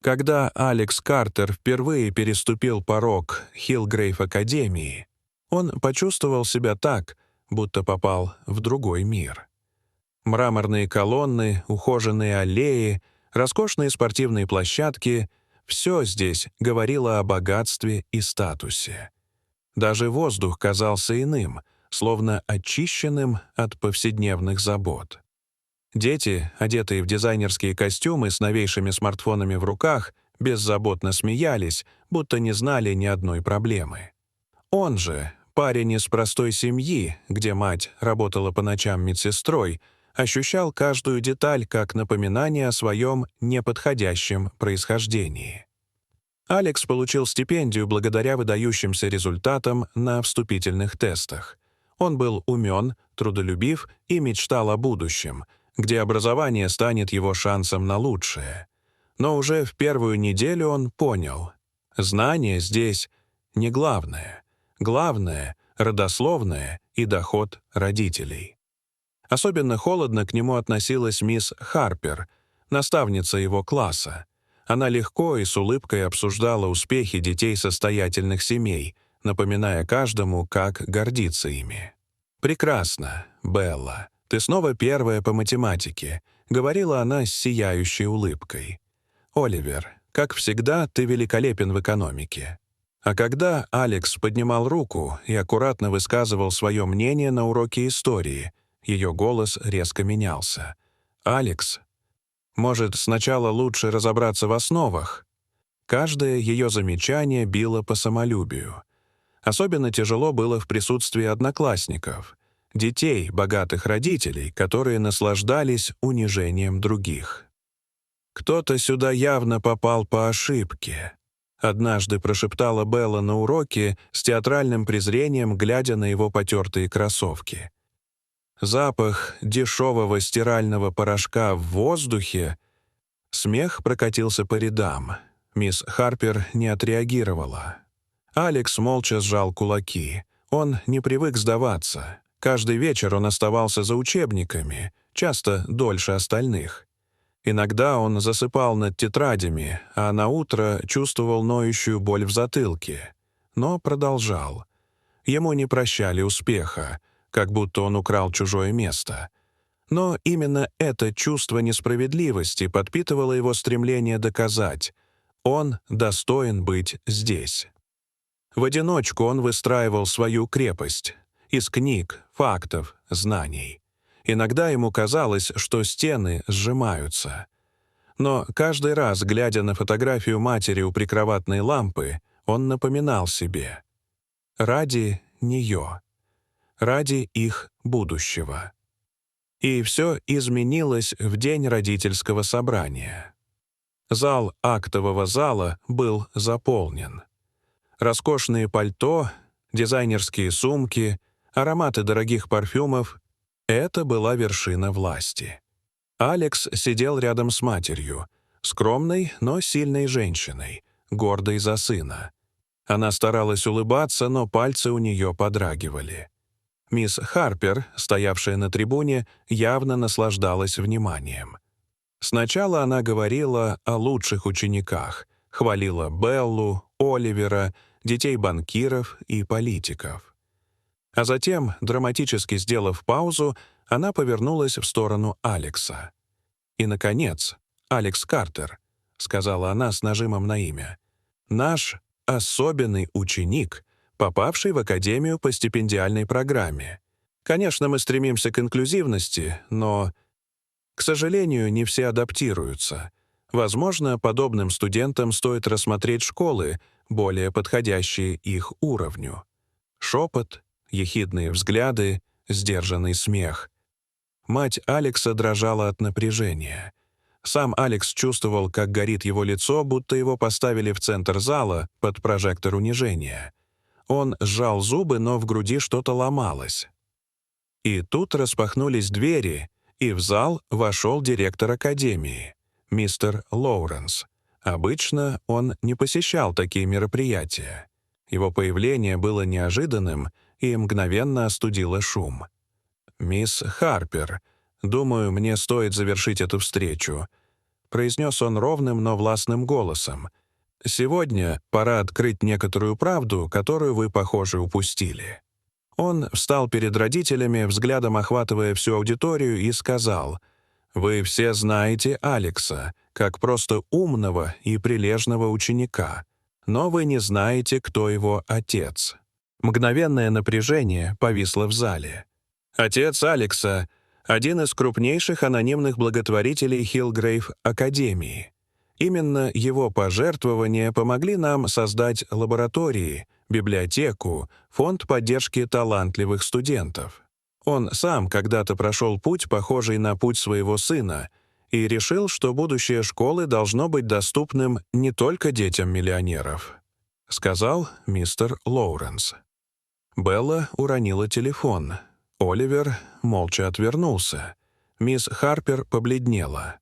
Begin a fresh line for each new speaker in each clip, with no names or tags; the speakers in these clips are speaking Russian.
Когда Алекс Картер впервые переступил порог Хиллгрейв Академии, он почувствовал себя так, будто попал в другой мир. Мраморные колонны, ухоженные аллеи, роскошные спортивные площадки — все здесь говорило о богатстве и статусе. Даже воздух казался иным, словно очищенным от повседневных забот. Дети, одетые в дизайнерские костюмы с новейшими смартфонами в руках, беззаботно смеялись, будто не знали ни одной проблемы. Он же, парень из простой семьи, где мать работала по ночам медсестрой, ощущал каждую деталь как напоминание о своем неподходящем происхождении. Алекс получил стипендию благодаря выдающимся результатам на вступительных тестах. Он был умен, трудолюбив и мечтал о будущем, где образование станет его шансом на лучшее. Но уже в первую неделю он понял — знание здесь не главное. Главное — родословное и доход родителей. Особенно холодно к нему относилась мисс Харпер, наставница его класса. Она легко и с улыбкой обсуждала успехи детей состоятельных семей, напоминая каждому, как гордиться ими. «Прекрасно, Белла. Ты снова первая по математике», — говорила она с сияющей улыбкой. «Оливер, как всегда, ты великолепен в экономике». А когда Алекс поднимал руку и аккуратно высказывал свое мнение на уроке истории, ее голос резко менялся. «Алекс, может, сначала лучше разобраться в основах?» Каждое ее замечание било по самолюбию. Особенно тяжело было в присутствии одноклассников, детей богатых родителей, которые наслаждались унижением других. «Кто-то сюда явно попал по ошибке», — однажды прошептала Белла на уроке с театральным презрением, глядя на его потертые кроссовки. Запах дешевого стирального порошка в воздухе. Смех прокатился по рядам. Мисс Харпер не отреагировала. Алекс молча сжал кулаки. Он не привык сдаваться. Каждый вечер он оставался за учебниками, часто дольше остальных. Иногда он засыпал над тетрадями, а на утро чувствовал ноющую боль в затылке. Но продолжал. Ему не прощали успеха, как будто он украл чужое место. Но именно это чувство несправедливости подпитывало его стремление доказать: он достоин быть здесь. В одиночку он выстраивал свою крепость из книг, фактов, знаний. Иногда ему казалось, что стены сжимаются. Но каждый раз, глядя на фотографию матери у прикроватной лампы, он напоминал себе: ради нее, ради их будущего. И все изменилось в день родительского собрания. Зал актового зала был заполнен. Роскошные пальто, дизайнерские сумки, ароматы дорогих парфюмов — это была вершина власти. Алекс сидел рядом с матерью, скромной, но сильной женщиной, гордой за сына. Она старалась улыбаться, но пальцы у нее подрагивали. Мисс Харпер, стоявшая на трибуне, явно наслаждалась вниманием. Сначала она говорила о лучших учениках, хвалила Беллу, Оливера, детей банкиров и политиков. А затем, драматически сделав паузу, она повернулась в сторону Алекса. «И, наконец, Алекс Картер», — сказала она с нажимом на имя, — «наш особенный ученик, попавший в Академию по стипендиальной программе. Конечно, мы стремимся к инклюзивности, но, к сожалению, не все адаптируются. Возможно, подобным студентам стоит рассмотреть школы, более подходящие их уровню». Шепот, ехидные взгляды, сдержанный смех. Мать Алекса дрожала от напряжения. Сам Алекс чувствовал, как горит его лицо, будто его поставили в центр зала под прожектор унижения. Он сжал зубы, но в груди что-то ломалось. И тут распахнулись двери, и в зал вошел директор академии, мистер Лоуренс. Обычно он не посещал такие мероприятия. Его появление было неожиданным и мгновенно остудило шум. «Мисс Харпер, думаю, мне стоит завершить эту встречу. — произнес он ровным, но властным голосом. «Сегодня пора открыть некоторую правду, которую вы, похоже, упустили». Он встал перед родителями, взглядом охватывая всю аудиторию, и сказал: «Вы все знаете Алекса, как просто умного и прилежного ученика, но вы не знаете, кто его отец». Мгновенное напряжение повисло в зале. Отец Алекса — один из крупнейших анонимных благотворителей Хиллгрейв Академии. Именно его пожертвования помогли нам создать лаборатории, библиотеку, фонд поддержки талантливых студентов. Он сам когда-то прошел путь, похожий на путь своего сына, и решил, что будущее школы должно быть доступным не только детям миллионеров, — сказал мистер Лоуренс. Белла уронила телефон. Оливер молча отвернулся. Мисс Харпер побледнела.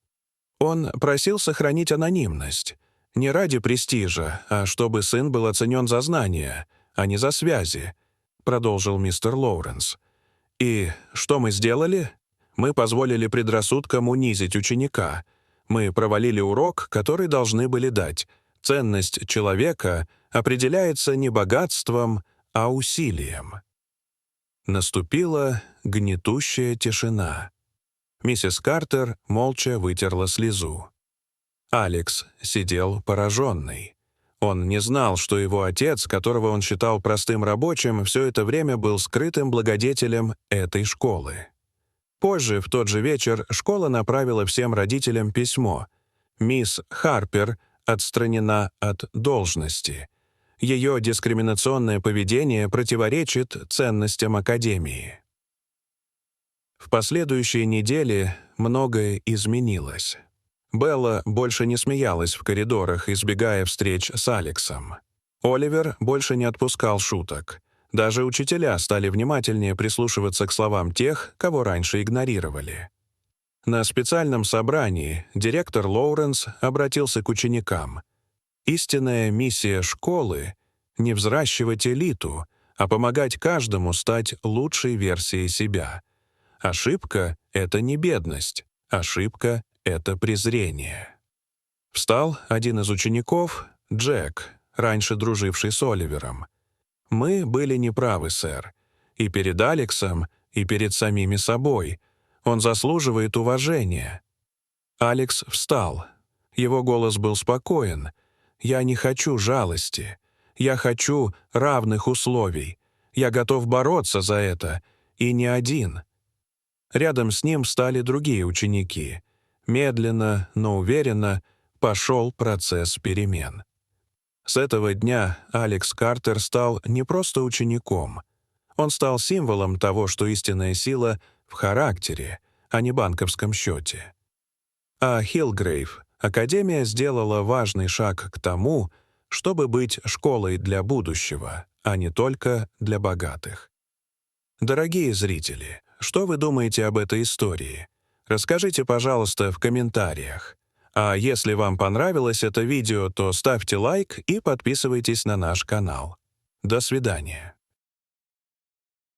Он просил сохранить анонимность. Не ради престижа, а чтобы сын был оценен за знания, а не за связи, — продолжил мистер Лоуренс. И что мы сделали? Мы позволили предрассудкам унизить ученика. Мы провалили урок, который должны были дать. Ценность человека определяется не богатством, а усилием. Наступила гнетущая тишина. Миссис Картер молча вытерла слезу. Алекс сидел пораженный. Он не знал, что его отец, которого он считал простым рабочим, все это время был скрытым благодетелем этой школы. Позже, в тот же вечер, школа направила всем родителям письмо. Мисс Харпер отстранена от должности. Ее дискриминационное поведение противоречит ценностям Академии. В последующие недели многое изменилось. Белла больше не смеялась в коридорах, избегая встреч с Алексом. Оливер больше не отпускал шуток. Даже учителя стали внимательнее прислушиваться к словам тех, кого раньше игнорировали. На специальном собрании директор Лоуренс обратился к ученикам. Истинная миссия школы — не взращивать элиту, а помогать каждому стать лучшей версией себя. Ошибка — это не бедность, ошибка — это презрение. Встал один из учеников, Джек, раньше друживший с Оливером. «Мы были неправы, сэр. И перед Алексом, и перед самими собой. Он заслуживает уважения». Алекс встал. Его голос был спокоен. «Я не хочу жалости. Я хочу равных условий. Я готов бороться за это. И не один». Рядом с ним встали другие ученики. Медленно, но уверенно пошел процесс перемен. С этого дня Алекс Картер стал не просто учеником. Он стал символом того, что истинная сила в характере, а не банковском счете. А Хиллгрейв Академия сделала важный шаг к тому, чтобы быть школой для будущего, а не только для богатых. Дорогие зрители, что вы думаете об этой истории? Расскажите, пожалуйста, в комментариях. А если вам понравилось это видео, то ставьте лайк и подписывайтесь на наш канал. До свидания.